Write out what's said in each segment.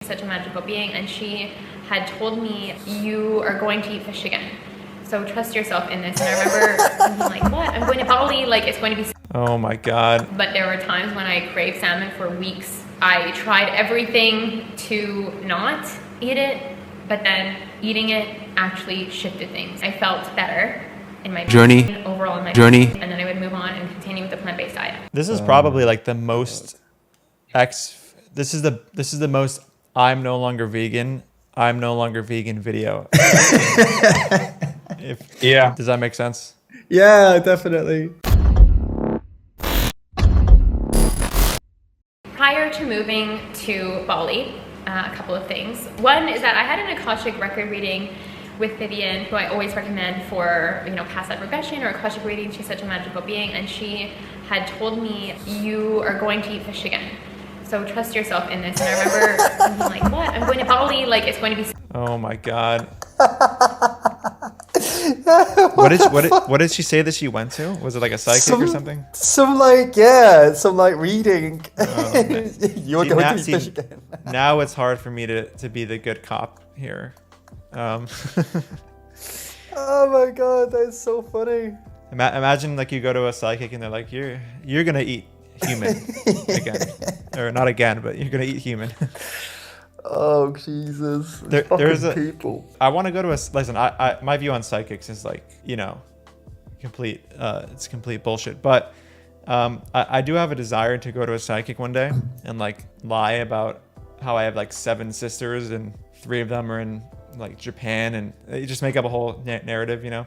Such a magical being, and she had told me, you are going to eat fish again, so trust yourself in this. And I remember thinking like, what? I'm going to Bali, like it's going to be. Oh my God. But there were times when I craved salmon for weeks. I tried everything to not eat it, but then eating it actually shifted things. I felt better in my journey, overall in my journey, and then I would move on and continue with the plant-based diet. This is probably like the most this is the most I'm no longer vegan video. Yeah. Does that make sense? Yeah, definitely. Prior to moving to Bali, a couple of things. One is that I had an Akashic record reading with Vivian, who I always recommend for, past life regression or Akashic reading. She's such a magical being, and she had told me, you are going to eat fish again, so trust yourself in this. And I remember thinking like, what? I'm going to Bali, like it's going to be. Oh my God. What did she say that she went to? Was it like a psychic or something? Some reading. Oh, You're going to eat fish again. Now it's hard for me to be the good cop here. Oh my God, that's so funny. Imagine like you go to a psychic and they're like, you're gonna eat human again, or not again, but you're gonna eat human. Oh Jesus! There's people. I want to go to listen. My view on psychics is like complete. It's complete bullshit. But I do have a desire to go to a psychic one day and like lie about how I have like 7 sisters and 3 of them are in like Japan, and you just make up a whole narrative, Yeah.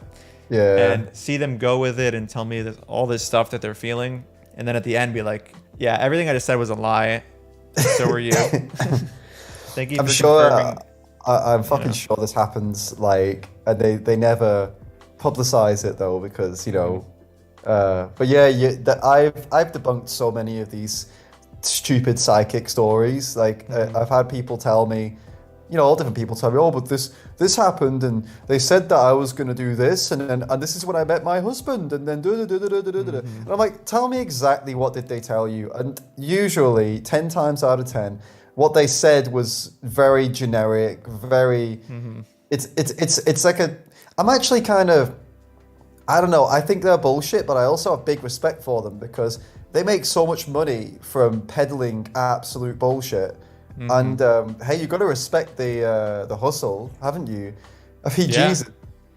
And see them go with it and tell me all this stuff that they're feeling, and then at the end be like, yeah, everything I just said was a lie. So were you. Thank you. I'm sure. I'm fucking sure this happens. Like, and they never publicize it though, because But yeah, I've debunked so many of these stupid psychic stories. Like I've had people tell me, all different people tell me, oh, but this happened, and they said that I was going to do this, and this is when I met my husband, and then and I'm like, tell me exactly what did they tell you? And usually 10 times out of 10, what they said was very generic, very. It's like I'm actually kind of, I don't know. I think they're bullshit, but I also have big respect for them because they make so much money from peddling absolute bullshit. And hey, you've got to respect the hustle, haven't you? I mean, Jesus,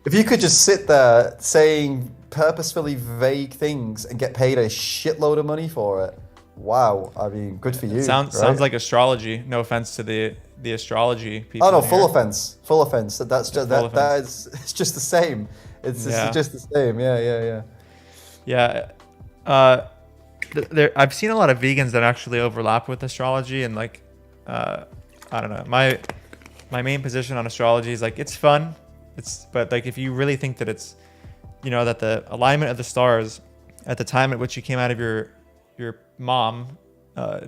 if you could just sit there saying purposefully vague things and get paid a shitload of money for it, wow! I mean, good for you. Sounds like astrology. No offense to the astrology people. Oh no, full offense. That's just it's just the same. It's just the same. Yeah. I've seen a lot of vegans that actually overlap with astrology, and like. I don't know. My main position on astrology is like it's fun. But like if you really think that it's that the alignment of the stars at the time at which you came out of your mom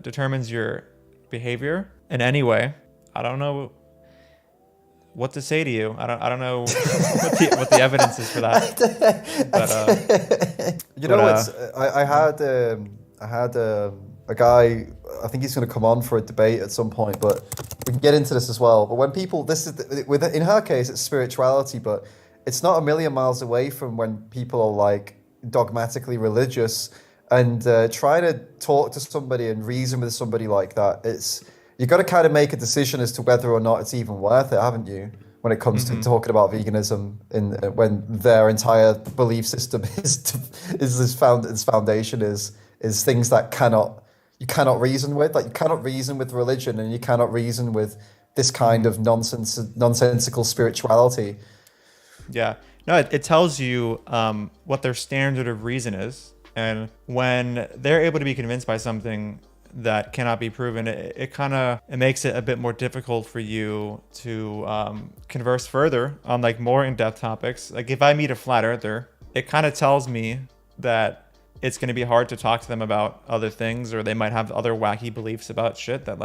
determines your behavior in any way, I don't know what to say to you. I don't know what the evidence is for that. But, I had a guy, I think he's going to come on for a debate at some point, but we can get into this as well. But when people, in her case, it's spirituality, but it's not a million miles away from when people are like dogmatically religious and try to talk to somebody and reason with somebody like that. You've got to kind of make a decision as to whether or not it's even worth it, haven't you? When it comes to talking about veganism, when their entire belief system its foundation is things that you cannot reason with. Like you cannot reason with religion, and you cannot reason with this kind of nonsensical spirituality. Yeah. No, it tells you what their standard of reason is. And when they're able to be convinced by something that cannot be proven, it makes it a bit more difficult for you to converse further on like more in-depth topics. Like if I meet a flat earther, it kind of tells me that it's going to be hard to talk to them about other things, or they might have other wacky beliefs about shit that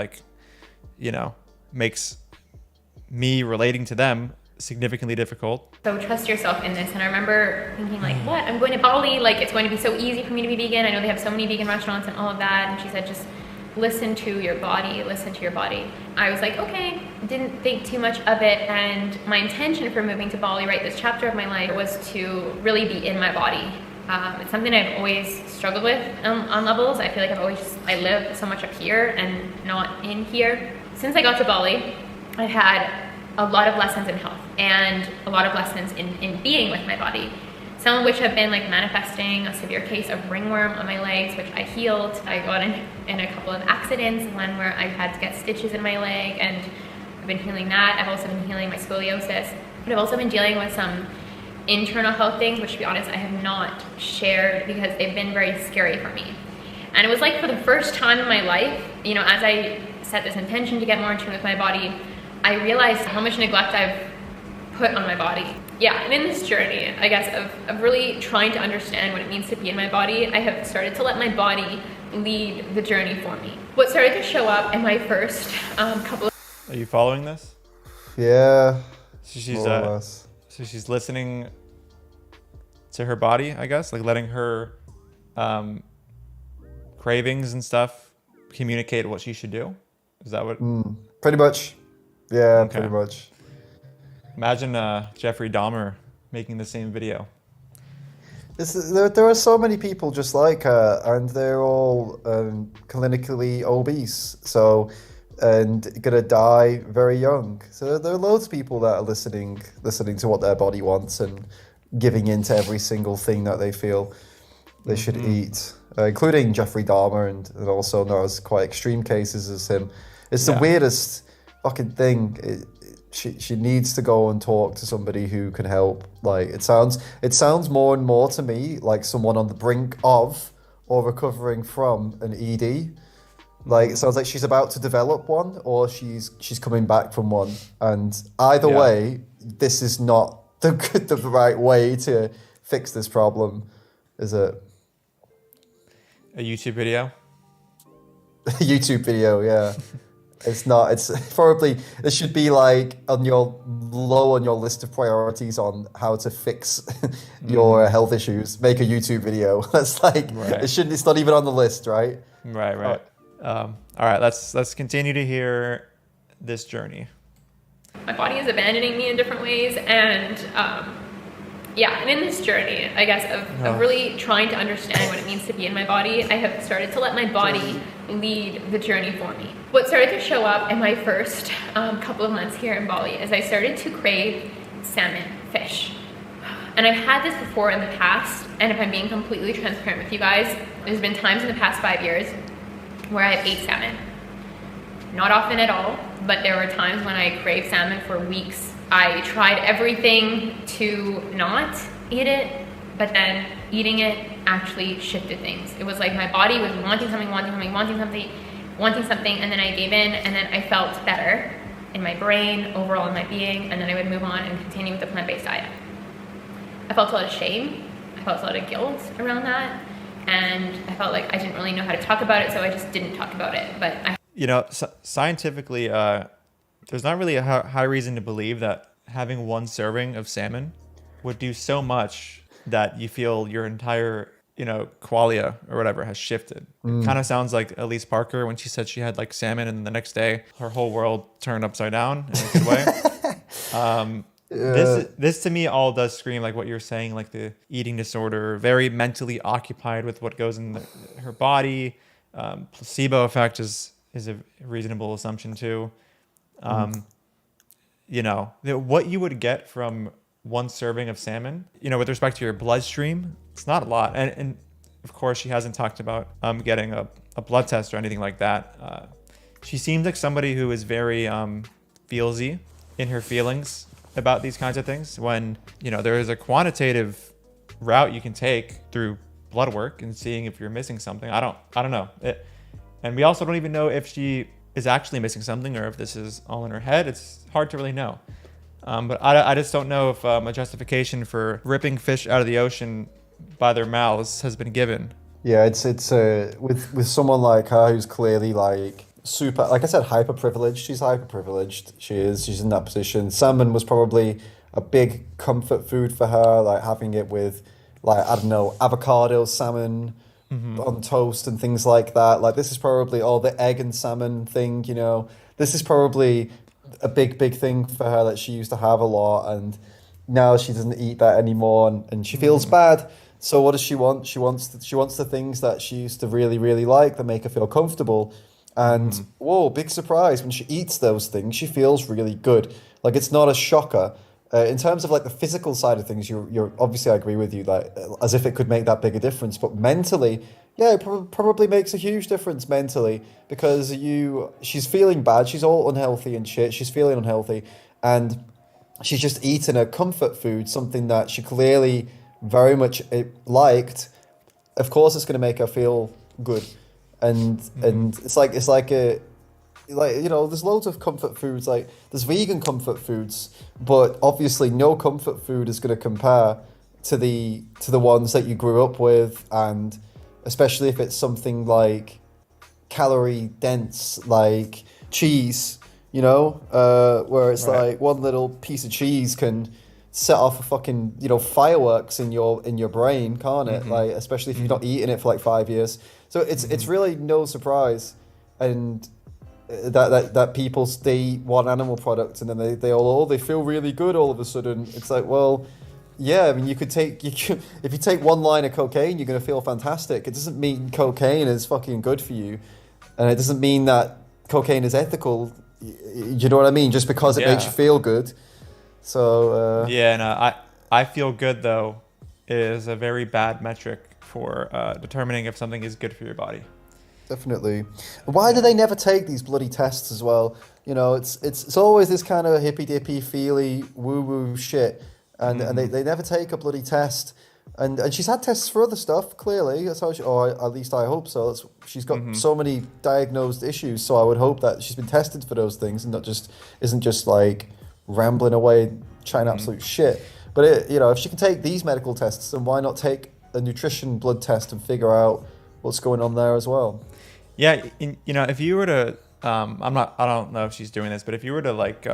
makes me relating to them significantly difficult. So trust yourself in this. And I remember thinking like, what? I'm going to Bali, like it's going to be so easy for me to be vegan. I know they have so many vegan restaurants and all of that. And she said, just listen to your body, listen to your body. I was like, okay, didn't think too much of it, and my intention for moving to Bali, right, this chapter of my life was to really be in my body. It's something I've always struggled with on levels. I feel like I live so much up here and not in here. Since I got to Bali, I've had a lot of lessons in health and a lot of lessons in being with my body. Some of which have been like manifesting a severe case of ringworm on my legs, which I healed. I got in a couple of accidents, one where I had to get stitches in my leg, and I've been healing that. I've also been healing my scoliosis, but I've also been dealing with some internal health things, which to be honest, I have not shared because they've been very scary for me. And it was like for the first time in my life, you know, as I set this intention to get more in tune with my body, I realized how much neglect I've put on my body. Yeah, and in this journey, I guess, of really trying to understand what it means to be in my body, I have started to let my body lead the journey for me. What started to show up in my first couple of... Are you following this? Yeah. So she's listening to her body, I guess, like letting her cravings and stuff communicate what she should do. Is that what? Pretty much. Yeah, okay. Pretty much. Imagine Jeffrey Dahmer making the same video. There are so many people just like her, and they're all clinically obese, and gonna die very young. So there are loads of people that are listening to what their body wants and giving in to every single thing that they feel they should eat, including Jeffrey Dahmer and also those quite extreme cases as him. It's the weirdest fucking thing. She needs to go and talk to somebody who can help. Like it sounds more and more to me like someone on the brink of or recovering from an ED. Like it sounds like she's about to develop one or she's coming back from one. And either way, this is not the right way to fix this problem, is it? A YouTube video? A YouTube video, yeah. It's not. It's probably. It should be like low on your list of priorities on how to fix your health issues. Make a YouTube video. That's like it shouldn't. It's not even on the list, right? Right. All right. Let's continue to hear this journey. My body is abandoning me in different ways, and and in this journey, I guess, of really trying to understand what it means to be in my body, I have started to let my body lead the journey for me. What started to show up in my first couple of months here in Bali is I started to crave salmon, fish. And I've had this before in the past, and if I'm being completely transparent with you guys, there's been times in the past 5 years where I've ate salmon. Not often at all, but there were times when I craved salmon for weeks. I tried everything to not eat it, but then eating it actually shifted things. It was like my body was wanting something, and then I gave in, and then I felt better in my brain, overall in my being, and then I would move on and continue with the plant-based diet. I felt a lot of shame. I felt a lot of guilt around that, and I felt like I didn't really know how to talk about it, so I just didn't talk about it. But scientifically, there's not really a high reason to believe that having one serving of salmon would do so much that you feel your entire, qualia or whatever has shifted. It kind of sounds like Elise Parker when she said she had like salmon and the next day her whole world turned upside down in a good way. This to me all does scream like what you're saying, like the eating disorder, very mentally occupied with what goes in her body. Placebo effect is a reasonable assumption too. What you would get from one serving of salmon, with respect to your bloodstream, it's not a lot. And of course, she hasn't talked about getting a blood test or anything like that. She seems like somebody who is very feelsy in her feelings about these kinds of things. When, there is a quantitative route you can take through blood work and seeing if you're missing something. I don't know. And we also don't even know if she is actually missing something or if this is all in her head. It's hard to really know. But I just don't know if a justification for ripping fish out of the ocean by their mouths has been given. Yeah, it's with someone like her who's clearly like super, like I said, hyper privileged. She's hyper privileged. She's in that position. Salmon was probably a big comfort food for her, like having it with like, I don't know, avocado, salmon, on toast and things like that. Like this is probably the egg and salmon thing, you know. This is probably a big thing for her that she used to have a lot, and now she doesn't eat that anymore, and she feels bad. So what does she want? She wants the things that she used to really, really like that make her feel comfortable. And whoa, big surprise, when she eats those things, she feels really good. Like it's not a shocker. In terms of like the physical side of things, you're obviously, I agree with you, like as if it could make that big a difference. But mentally, yeah, it probably makes a huge difference mentally, because she's feeling bad, she's all unhealthy and shit, she's feeling unhealthy, and she's just eaten a comfort food, something that she clearly very much liked. Of course, it's going to make her feel good, and it's like you know, there's loads of comfort foods. Like there's vegan comfort foods, but obviously no comfort food is going to compare to the ones that you grew up with, and especially if it's something like calorie dense, like cheese. You know, where it's like one little piece of cheese can set off a fucking, you know, fireworks in your brain, can't it? Like, especially if you've not eaten it for like 5 years. So it's really no surprise, and that people eat one animal product and then they feel really good all of a sudden. It's like, well, yeah, I mean, if you take one line of cocaine, you're gonna feel fantastic. It doesn't mean cocaine is fucking good for you, and it doesn't mean that cocaine is ethical. You know what I mean? Just because it makes you feel good. So I feel good though is a very bad metric for determining if something is good for your body. Definitely. Why do they never take these bloody tests as well? You know, it's always this kind of hippy dippy feely woo woo shit, and they never take a bloody test. And she's had tests for other stuff, clearly. That's how or at least I hope so. She's got so many diagnosed issues, so I would hope that she's been tested for those things and isn't just like rambling away trying absolute shit. But you know, if she can take these medical tests, then why not take a nutrition blood test and figure out what's going on there as well? Yeah, you know, if you were to, I don't know if she's doing this, but if you were to like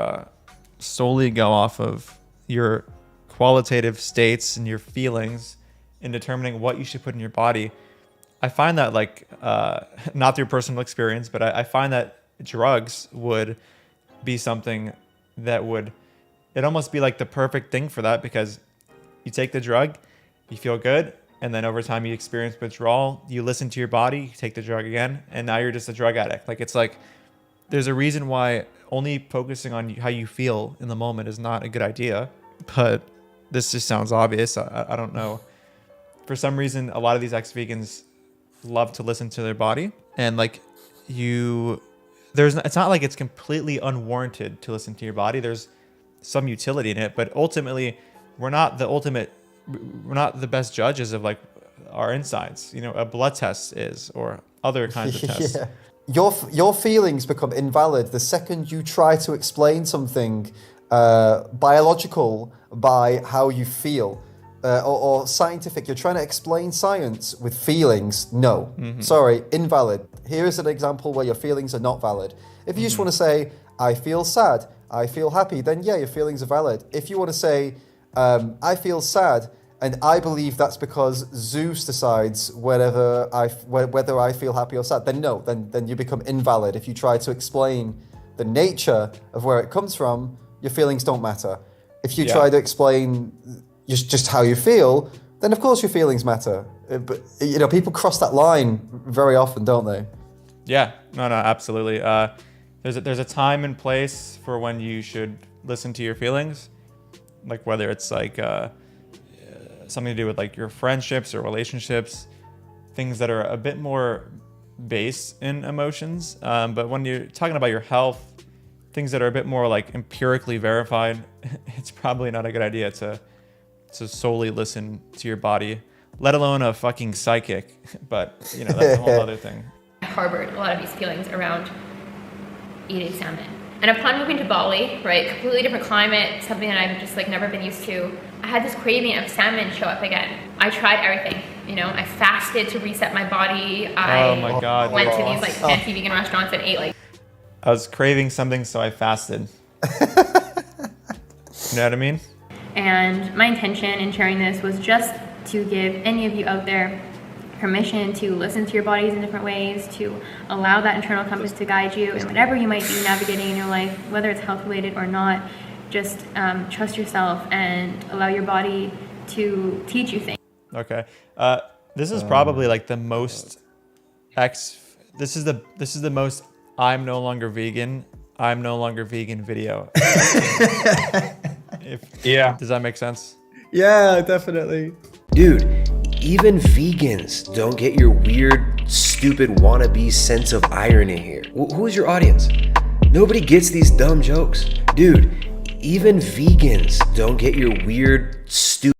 solely go off of your qualitative states and your feelings in determining what you should put in your body, I find that like, not through personal experience, but I find that drugs would be something that it'd almost be like the perfect thing for that, because you take the drug, you feel good, and then over time you experience withdrawal, you listen to your body, you take the drug again, and now you're just a drug addict. Like, it's like, there's a reason why only focusing on how you feel in the moment is not a good idea, but this just sounds obvious. I don't know. For some reason, a lot of these ex-vegans love to listen to their body, and like it's not like it's completely unwarranted to listen to your body. There's some utility in it, but ultimately, we're not the best judges of like our insides. You know, a blood test is, or other kinds of tests. Yeah. Your feelings become invalid the second you try to explain something biological by how you feel, or scientific. You're trying to explain science with feelings. No, sorry, invalid. Here is an example where your feelings are not valid. If you just want to say, I feel sad, I feel happy, then yeah, your feelings are valid. If you want to say, I feel sad, and I believe that's because Zeus decides whether I feel happy or sad, then no, then you become invalid. If you try to explain the nature of where it comes from, your feelings don't matter. If you try to explain just how you feel, then of course your feelings matter. But you know, people cross that line very often, don't they? Yeah, no, absolutely. There's a time and place for when you should listen to your feelings, like whether it's like something to do with like your friendships or relationships, things that are a bit more base in emotions. But when you're talking about your health, things that are a bit more like empirically verified, it's probably not a good idea to solely listen to your body, let alone a fucking psychic. But you know, that's a whole other thing. I harbored a lot of these feelings around eating salmon. And upon moving to Bali, right, completely different climate, something that I've just like never been used to, I had this craving of salmon show up again. I tried everything, you know, I fasted to reset my body. Oh my God. Went to these like fancy vegan restaurants and ate like. I was craving something, so I fasted. You know what I mean? And my intention in sharing this was just to give any of you out there permission to listen to your bodies in different ways, to allow that internal compass to guide you, and whatever you might be navigating in your life, whether it's health related or not, just trust yourself and allow your body to teach you things. Okay. This is probably like the most this is the most I'm no longer vegan video. Yeah. Does that make sense? Yeah, definitely. Dude, even vegans don't get your weird, stupid wannabe sense of irony here. Who's your audience? Nobody gets these dumb jokes. Dude, even vegans don't get your weird, stupid